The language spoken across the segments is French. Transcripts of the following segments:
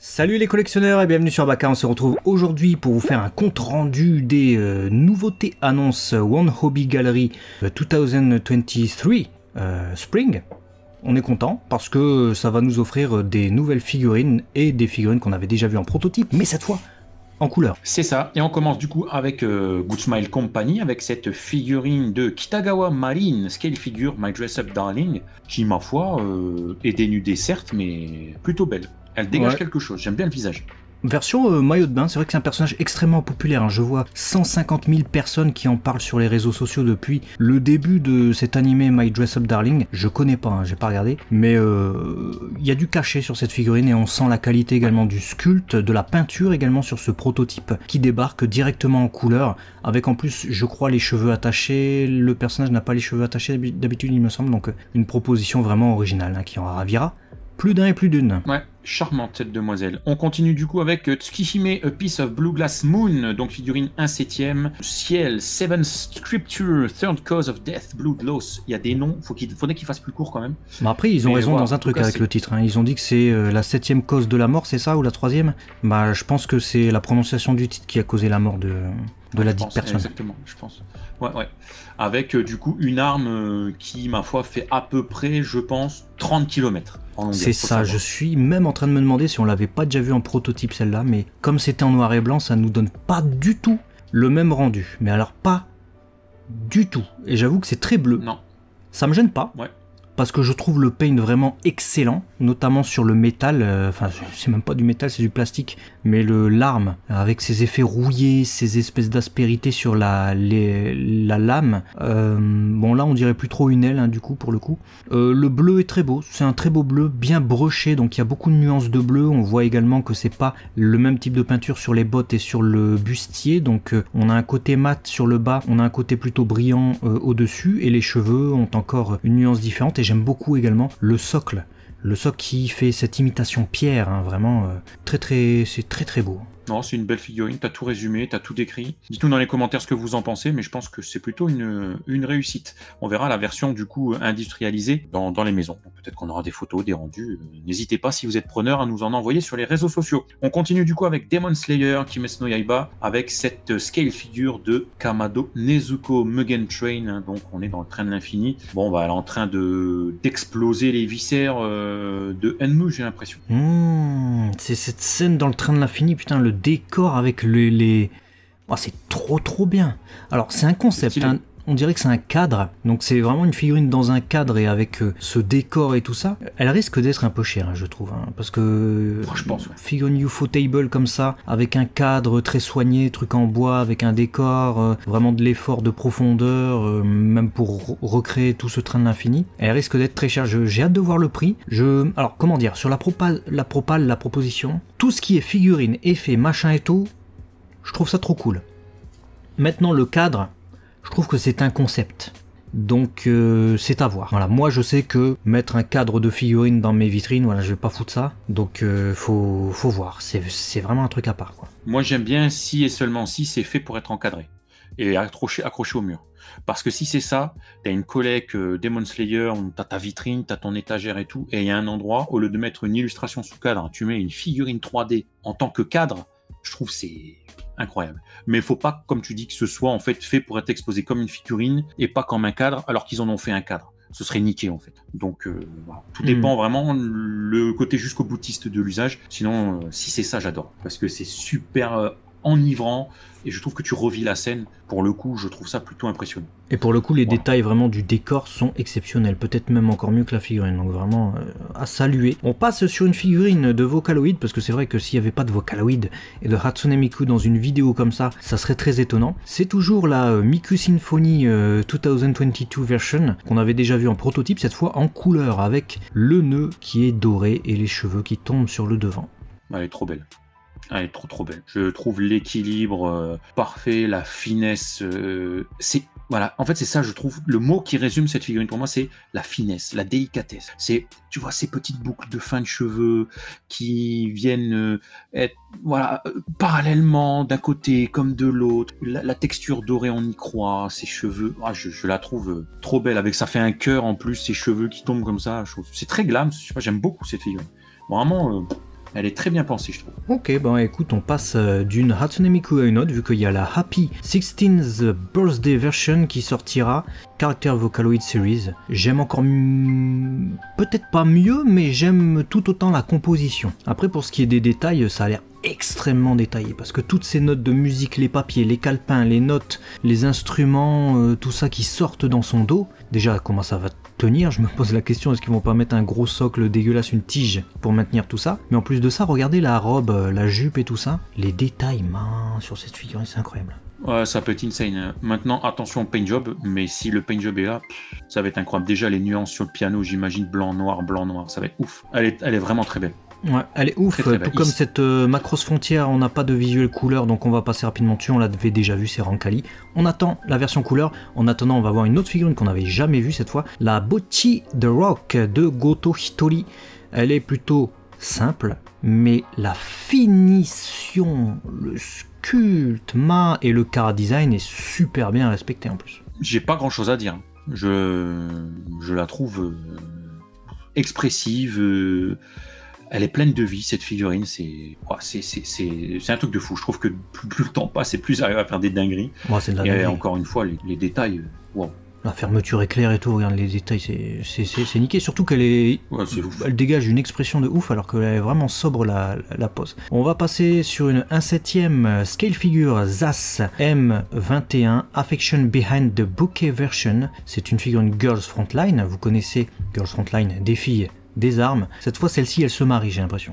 Salut les collectionneurs et bienvenue sur Baka, on se retrouve aujourd'hui pour vous faire un compte rendu des nouveautés annonces One Hobby Gallery 2023 Spring. On est content parce que ça va nous offrir des nouvelles figurines et des figurines qu'on avait déjà vues en prototype, mais cette fois en couleur. C'est ça, et on commence du coup avec Good Smile Company, avec cette figurine de Kitagawa Marine, scale figure My Dress Up Darling, qui ma foi est dénudée certes, mais plutôt belle. Elle dégage quelque chose, j'aime bien le visage. Version maillot de bain, c'est vrai que c'est un personnage extrêmement populaire, hein. Je vois 150 000 personnes qui en parlent sur les réseaux sociaux depuis le début de cet animé My Dress Up Darling. Je connais pas, hein, j'ai pas regardé, mais il y a du cachet sur cette figurine et on sent la qualité également du sculpte, de la peinture également sur ce prototype qui débarque directement en couleur, avec en plus je crois les cheveux attachés. Le personnage n'a pas les cheveux attachés d'habitude il me semble, donc une proposition vraiment originale, hein, qui en ravira plus d'un et plus d'une. Ouais, charmante cette demoiselle. On continue du coup avec Tsukihime A Piece of Blue Glass Moon, donc figurine 1/7, Ciel, 7 Scripture, Third Cause of Death, Blood Loss. Il y a des noms, faudrait qu'ils fassent plus court quand même. Mais après, ils ont raison voilà, dans un truc avec le titre, hein. Ils ont dit que c'est la 7e cause de la mort, c'est ça, ou la 3e? Bah, je pense que c'est la prononciation du titre qui a causé la mort de la dite personne. Exactement, je pense. Ouais. Avec du coup une arme qui, ma foi, fait à peu près, je pense, 30 km en longueur. C'est ça, je suis même en train de me demander si on l'avait pas déjà vu en prototype celle-là, mais comme c'était en noir et blanc, ça nous donne pas du tout le même rendu. Mais alors pas du tout. Et j'avoue que c'est très bleu. Non. Ça me gêne pas. Ouais. Parce que je trouve le paint vraiment excellent, notamment sur le métal, enfin c'est même pas du métal, c'est du plastique, mais l'arme, avec ses effets rouillés, ses espèces d'aspérité sur la lame, bon là on dirait plus trop une aile, hein, du coup pour le coup. Le bleu est très beau, c'est un très beau bleu, bien broché, donc il y a beaucoup de nuances de bleu. On voit également que c'est pas le même type de peinture sur les bottes et sur le bustier, donc on a un côté mat sur le bas, on a un côté plutôt brillant au-dessus, et les cheveux ont encore une nuance différente. Et j'aime beaucoup également le socle qui fait cette imitation pierre, hein, vraiment c'est très beau. Non, c'est une belle figurine, t'as tout résumé, t'as tout décrit. Dites-nous dans les commentaires ce que vous en pensez, mais je pense que c'est plutôt une réussite. On verra la version du coup industrialisée dans les maisons. Peut-être qu'on aura des photos, des rendus. N'hésitez pas si vous êtes preneur à nous en envoyer sur les réseaux sociaux. On continue du coup avec Demon Slayer, Kimetsu no Yaiba, avec cette scale figure de Kamado Nezuko Mugen Train. Hein, donc on est dans le train de l'infini. Bon, bah elle est en train d'exploser les viscères de Enmu, j'ai l'impression. C'est cette scène dans le train de l'infini, putain, le décor avec les... Oh, c'est trop bien. Alors c'est un concept, hein. On dirait que c'est un cadre, donc c'est vraiment une figurine dans un cadre et avec ce décor et tout ça. Elle risque d'être un peu chère, hein, je trouve, hein, parce que je pense, ouais. Figurine UFO table comme ça, avec un cadre très soigné, truc en bois, avec un décor, vraiment de l'effort de profondeur, même pour recréer tout ce train de l'infini. Elle risque d'être très chère. J'ai hâte de voir le prix. Alors comment dire, sur la proposition, tout ce qui est figurine, effet, machin et tout, je trouve ça trop cool. Maintenant le cadre, je trouve que c'est un concept, donc c'est à voir. Voilà, moi je sais que mettre un cadre de figurines dans mes vitrines, voilà, je vais pas foutre ça, donc faut voir, c'est vraiment un truc à part, quoi. Moi j'aime bien si et seulement si c'est fait pour être encadré et accroché au mur. Parce que si c'est ça, t'as une collecte Demon Slayer, t'as ta vitrine, t'as ton étagère et tout, et il y a un endroit, au lieu de mettre une illustration sous cadre, tu mets une figurine 3D en tant que cadre, je trouve c'est incroyable. Mais il faut pas, comme tu dis, que ce soit en fait fait pour être exposé comme une figurine et pas comme un cadre, alors qu'ils en ont fait un cadre. Ce serait niqué en fait. Donc voilà. Tout dépend vraiment le côté jusqu'au boutiste de l'usage. Sinon, si c'est ça, j'adore. Parce que c'est super enivrant et je trouve que tu revis la scène. Pour le coup, je trouve ça plutôt impressionnant. Et pour le coup, les détails vraiment du décor sont exceptionnels, peut-être même encore mieux que la figurine, donc vraiment à saluer. On passe sur une figurine de Vocaloid, parce que c'est vrai que s'il n'y avait pas de Vocaloid et de Hatsune Miku dans une vidéo comme ça serait très étonnant. C'est toujours la Miku Symphony 2022 version, qu'on avait déjà vu en prototype, cette fois en couleur, avec le nœud qui est doré et les cheveux qui tombent sur le devant. Elle est trop belle. Elle est trop belle. Je trouve l'équilibre parfait, la finesse. Voilà, en fait c'est ça, je trouve, le mot qui résume cette figurine pour moi, c'est la finesse, la délicatesse. C'est, tu vois, ces petites boucles de fin de cheveux qui viennent être, voilà, parallèlement d'un côté comme de l'autre. La texture dorée, on y croit. Ces cheveux, je la trouve trop belle. Avec ça fait un cœur en plus, ces cheveux qui tombent comme ça. C'est très glam. Je sais pas, j'aime beaucoup cette figurine. Vraiment. Elle est très bien pensée, je trouve. Ok, ben écoute, on passe d'une Hatsune Miku à une autre, vu qu'il y a la Happy 16th Birthday Version qui sortira, Character Vocaloid Series. J'aime encore peut-être pas mieux, mais j'aime tout autant la composition. Après, pour ce qui est des détails, ça a l'air extrêmement détaillé, parce que toutes ces notes de musique, les papiers, les calepins, les notes, les instruments, tout ça qui sortent dans son dos, déjà comment ça va tenir, je me pose la question, est-ce qu'ils vont pas mettre un gros socle dégueulasse, une tige pour maintenir tout ça? Mais en plus de ça, regardez la robe, la jupe et tout ça, les détails sur cette figurine, c'est incroyable. Ouais, ça peut être insane. Maintenant, attention au paint job, mais si le paint job est là, ça va être incroyable. Déjà, les nuances sur le piano, j'imagine blanc, noir, ça va être ouf. Elle est vraiment très belle. Ouais, elle est ouf, très tout comme cette Macross Frontier, on n'a pas de visuel couleur, donc on va passer rapidement dessus, on l'avait déjà vu, c'est Rancali. On attend la version couleur, en attendant on va voir une autre figurine qu'on n'avait jamais vue cette fois, la Bocchi The Rock de Goto Hitori. Elle est plutôt simple, mais la finition, le sculpte, et le chara design est super bien respecté en plus. J'ai pas grand chose à dire, je la trouve expressive, elle est pleine de vie, cette figurine, c'est un truc de fou. Je trouve que plus le temps passe et plus elle arrive à faire des dingueries. Ouais, c'est de la dinguerie. Et encore une fois, les détails, wow. La fermeture éclair et tout, regarde les détails, c'est niqué. Surtout qu'elle est, ouais, c'est ouf. Elle dégage une expression de ouf alors qu'elle est vraiment sobre la pose. On va passer sur une 1/7 scale figure ZAS M21 Affection Behind the Bouquet Version. C'est une figurine Girls Frontline. Vous connaissez Girls Frontline, des filles, des armes. Cette fois, celle-ci, elle se marie, j'ai l'impression.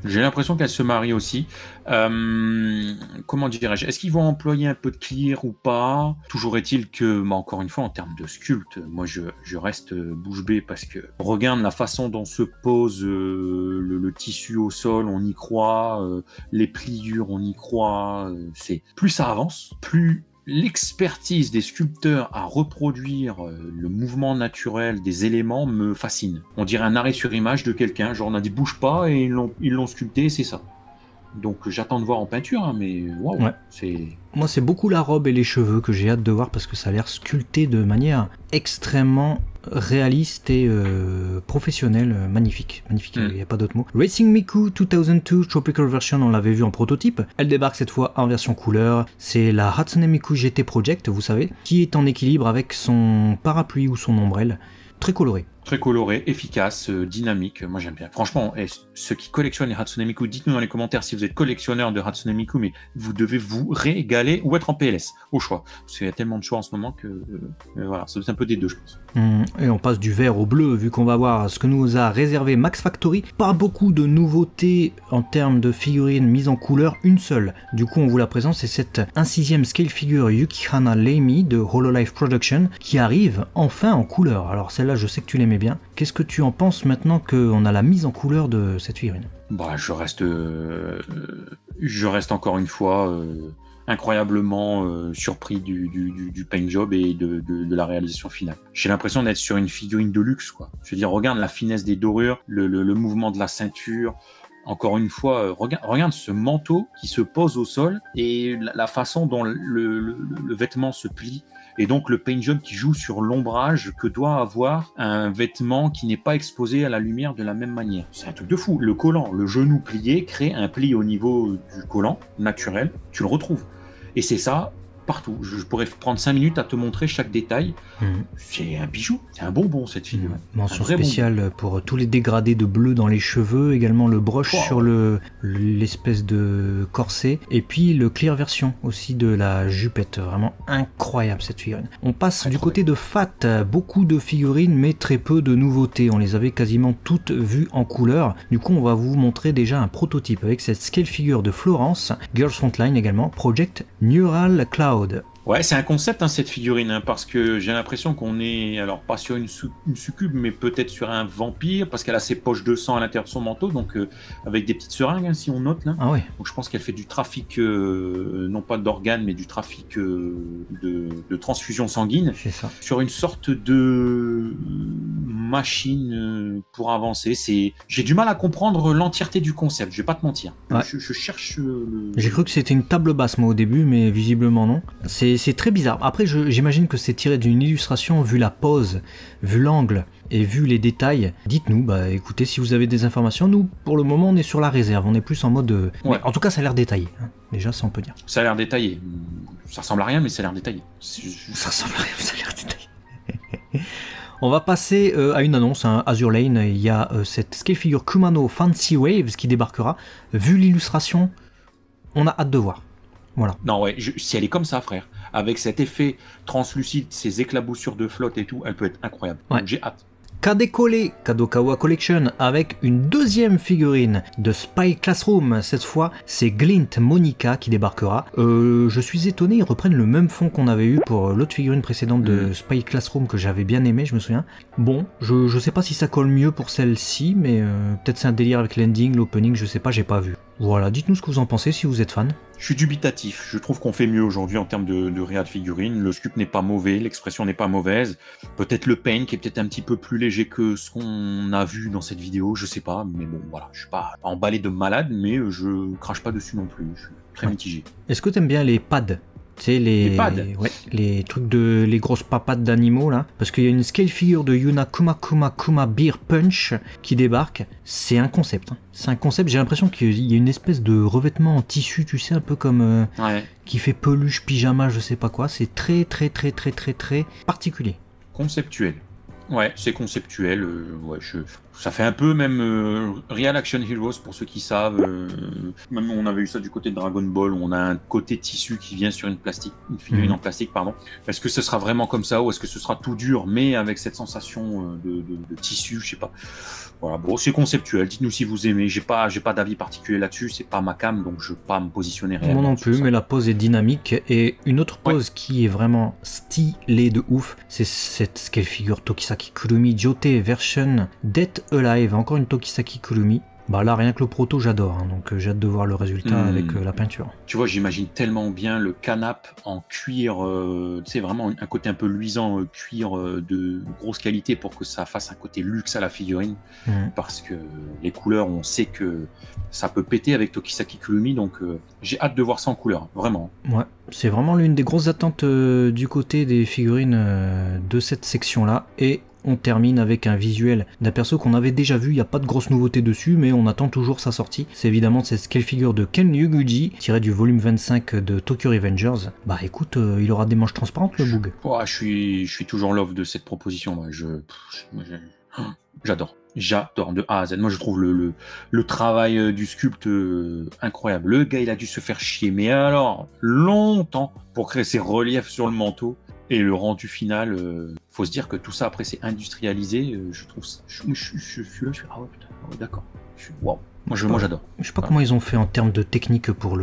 J'ai l'impression qu'elle se marie aussi. Comment dirais-je? Est-ce qu'ils vont employer un peu de clear ou pas? Toujours est-il que, encore une fois, en termes de sculpte, moi je reste bouche bée parce que regarde la façon dont se pose le tissu au sol, on y croit, les pliures, on y croit. C'est plus ça avance, plus l'expertise des sculpteurs à reproduire le mouvement naturel des éléments me fascine. On dirait un arrêt sur image de quelqu'un, genre on a dit bouge pas et ils l'ont sculpté, c'est ça. Donc j'attends de voir en peinture, hein, mais waouh, ouais. C'est... Moi c'est beaucoup la robe et les cheveux que j'ai hâte de voir parce que ça a l'air sculpté de manière extrêmement réaliste et professionnelle, magnifique, il n'y a pas d'autre mot. Racing Miku 2002 Tropical Version, on l'avait vu en prototype, elle débarque cette fois en version couleur, c'est la Hatsune Miku GT Project, vous savez, qui est en équilibre avec son parapluie ou son ombrelle, très coloré. Très coloré, efficace, dynamique, moi j'aime bien. Franchement, ceux qui collectionnent les Hatsune Miku, dites-nous dans les commentaires si vous êtes collectionneur de Hatsune Miku, mais vous devez vous régaler ou être en PLS, au choix. Parce qu'il y a tellement de choix en ce moment que voilà, ça doit être un peu des deux, je pense. Et on passe du vert au bleu, vu qu'on va voir ce que nous a réservé Max Factory. Pas beaucoup de nouveautés en termes de figurines mises en couleur, une seule. Du coup, on vous la présente, c'est cette 1/6 scale figure Yukihana Leimi de Hololive Production qui arrive enfin en couleur. Alors celle-là, je sais que tu l'aimais bien. Qu'est-ce que tu en penses maintenant qu'on a la mise en couleur de cette figurine? Bah, je reste encore une fois incroyablement surpris du paint job et de la réalisation finale. J'ai l'impression d'être sur une figurine de luxe, quoi. Je veux dire, regarde la finesse des dorures, le mouvement de la ceinture. Encore une fois, regarde ce manteau qui se pose au sol et la façon dont le vêtement se plie. Et donc le paint job qui joue sur l'ombrage que doit avoir un vêtement qui n'est pas exposé à la lumière de la même manière. C'est un truc de fou. Le collant, le genou plié, crée un pli au niveau du collant naturel. Tu le retrouves. Et c'est ça partout. Je pourrais prendre 5 minutes à te montrer chaque détail. C'est un bijou, c'est un bonbon cette figure. Mention spéciale pour tous les dégradés de bleu dans les cheveux, également le broche sur l'espèce de corset, et puis le clear version aussi de la jupette. Vraiment incroyable cette figurine. On passe du côté de Fat, beaucoup de figurines mais très peu de nouveautés. On les avait quasiment toutes vues en couleur. Du coup on va vous montrer déjà un prototype avec cette scale figure de Florence, Girls Frontline également, Project Neural Cloud. Ouais, c'est un concept hein, cette figurine, hein, parce que j'ai l'impression qu'on est, alors pas sur une succube, mais peut-être sur un vampire, parce qu'elle a ses poches de sang à l'intérieur de son manteau, donc avec des petites seringues, hein, si on note là. Ah ouais. Donc je pense qu'elle fait du trafic, non pas d'organes, mais du trafic de transfusion sanguine. C'est ça. Sur une sorte de machine pour avancer. J'ai du mal à comprendre l'entièreté du concept, je vais pas te mentir. Ouais. Je cherche J'ai cru que c'était une table basse moi au début, mais visiblement non. C'est très bizarre. Après, j'imagine que c'est tiré d'une illustration, vu la pose, vu l'angle, Et vu les détails, dites-nous, bah écoutez, si vous avez des informations, nous pour le moment on est sur la réserve, on est plus en mode... Ouais. En tout cas ça a l'air détaillé, hein. Déjà ça on peut dire. Ça a l'air détaillé. Ça ressemble à rien, mais ça a l'air détaillé. Ça ressemble à rien, ça a l'air détaillé. On va passer à une annonce, hein, Azur Lane, il y a cette scale figure Kumano Fancy Waves qui débarquera. Vu l'illustration, on a hâte de voir. Voilà. Non, ouais, si elle est comme ça, frère, avec cet effet translucide, ces éclaboussures de flotte et tout, elle peut être incroyable. Ouais. Donc j'ai hâte. Kadekole Kadokawa Collection avec une deuxième figurine de Spy Classroom. Cette fois, c'est Glint Monica qui débarquera. Je suis étonné, ils reprennent le même fond qu'on avait eu pour l'autre figurine précédente de Spy Classroom que j'avais bien aimé, je me souviens. Bon, je sais pas si ça colle mieux pour celle-ci, mais peut-être c'est un délire avec l'ending, l'opening, je sais pas, j'ai pas vu. Voilà, dites-nous ce que vous en pensez si vous êtes fan. Je suis dubitatif. Je trouve qu'on fait mieux aujourd'hui en termes de réa de figurines. Le sculpt n'est pas mauvais, l'expression n'est pas mauvaise. Peut-être le paint qui est peut-être un petit peu plus léger que ce qu'on a vu dans cette vidéo, je sais pas. Mais bon, voilà, je suis pas emballé de malade, mais je crache pas dessus non plus. Je suis très mitigé. Est-ce que t'aimes bien les pads? Tu sais, les pads, ouais, les trucs les grosses papates d'animaux là, parce qu'il y a une scale figure de Yuna Kuma Beer Punch qui débarque. C'est un concept, hein. C'est un concept. J'ai l'impression qu'il y a une espèce de revêtement en tissu, tu sais, un peu comme qui fait peluche, pyjama, je sais pas quoi. C'est très particulier. Conceptuel. Ouais, c'est conceptuel. Ouais, ça fait un peu même Real Action Heroes pour ceux qui savent. Même on avait eu ça du côté de Dragon Ball, où on a un côté tissu qui vient sur une figurine en plastique, pardon. Est-ce que ce sera vraiment comme ça ou est-ce que ce sera tout dur, mais avec cette sensation de tissu, je sais pas. Voilà, bon, c'est conceptuel. Dites-nous si vous aimez. J'ai pas d'avis particulier là-dessus. C'est pas ma cam, donc je vais pas me positionner réellement. Moi non plus, mais la pose est dynamique. Et une autre pose qui est vraiment stylée de ouf, c'est cette scale figure Tokisaki Kurumi Jote version Dead Alive. Encore une Tokisaki Kurumi. Bah là, rien que le proto, j'adore. Hein, donc j'ai hâte de voir le résultat avec la peinture. Tu vois, j'imagine tellement bien le canapé en cuir. Tu sais, vraiment un côté un peu luisant, cuir de grosse qualité pour que ça fasse un côté luxe à la figurine. Parce que les couleurs, on sait que ça peut péter avec Tokisaki Kurumi. Donc j'ai hâte de voir ça en couleur. Vraiment. Ouais, c'est vraiment l'une des grosses attentes du côté des figurines de cette section-là. Et on termine avec un visuel d'un perso qu'on avait déjà vu, il n'y a pas de grosse nouveauté dessus, mais on attend toujours sa sortie. C'est évidemment cette scale figure de Ken Yuguji, tiré du volume 25 de Tokyo Revengers. Bah écoute, il aura des manches transparentes le boug. Je suis toujours love de cette proposition. Moi. J'adore. J'adore de A à Z. Moi, je trouve le travail du sculpte incroyable. Le gars, il a dû se faire chier, mais alors, longtemps, pour créer ses reliefs sur le manteau. Et le rendu final, faut se dire que tout ça après c'est industrialisé. Je trouve ça. Je suis là, je fais ah ouais putain, d'accord. Waouh. Moi j'adore. Je sais pas comment ils ont fait en termes de technique pour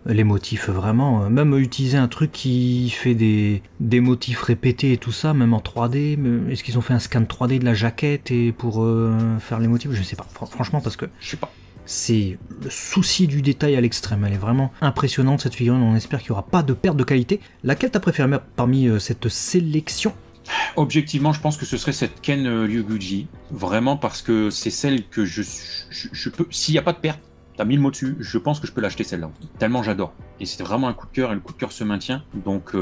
les motifs vraiment. Même utiliser un truc qui fait des motifs répétés et tout ça, même en 3D. Est-ce qu'ils ont fait un scan 3D de la jaquette et pour faire les motifs? Je sais pas. Franchement parce que. Je sais pas. C'est le souci du détail à l'extrême. Elle est vraiment impressionnante cette figurine. On espère qu'il n'y aura pas de perte de qualité. Laquelle t'as préféré parmi cette sélection? Objectivement, je pense que ce serait cette Ken Ryuguchi. Vraiment parce que c'est celle que je peux. S'il n'y a pas de perte, t'as mis le mot dessus, je pense que je peux l'acheter celle-là. Tellement j'adore. Et c'est vraiment un coup de cœur et le coup de cœur se maintient. Donc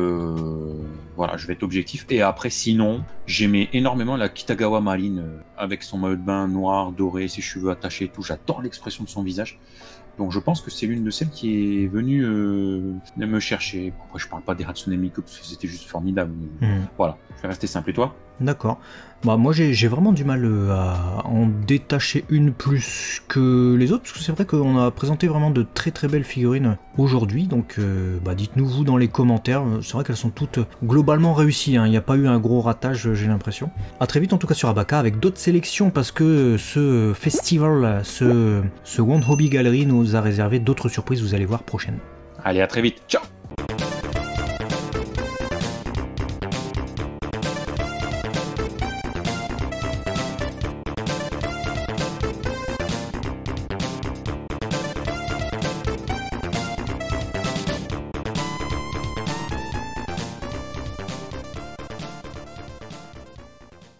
voilà, je vais être objectif. Et après, sinon, j'aimais énormément la Kitagawa Marine avec son maillot de bain noir, doré, ses cheveux attachés et tout. J'adore l'expression de son visage. Donc je pense que c'est l'une de celles qui est venue me chercher. Bon, après, je parle pas des Hatsune Miku parce que c'était juste formidable. Voilà, je vais rester simple. Et toi? D'accord. Bah moi j'ai vraiment du mal à en détacher une plus que les autres, parce que c'est vrai qu'on a présenté vraiment de très belles figurines aujourd'hui, donc bah dites-nous vous dans les commentaires. C'est vrai qu'elles sont toutes globalement réussies, hein. Il n'y a pas eu un gros ratage, j'ai l'impression. A très vite en tout cas sur Abaka avec d'autres sélections, parce que ce festival, ce One Hobby Gallery nous a réservé d'autres surprises, vous allez voir prochainement. Allez, à très vite, ciao.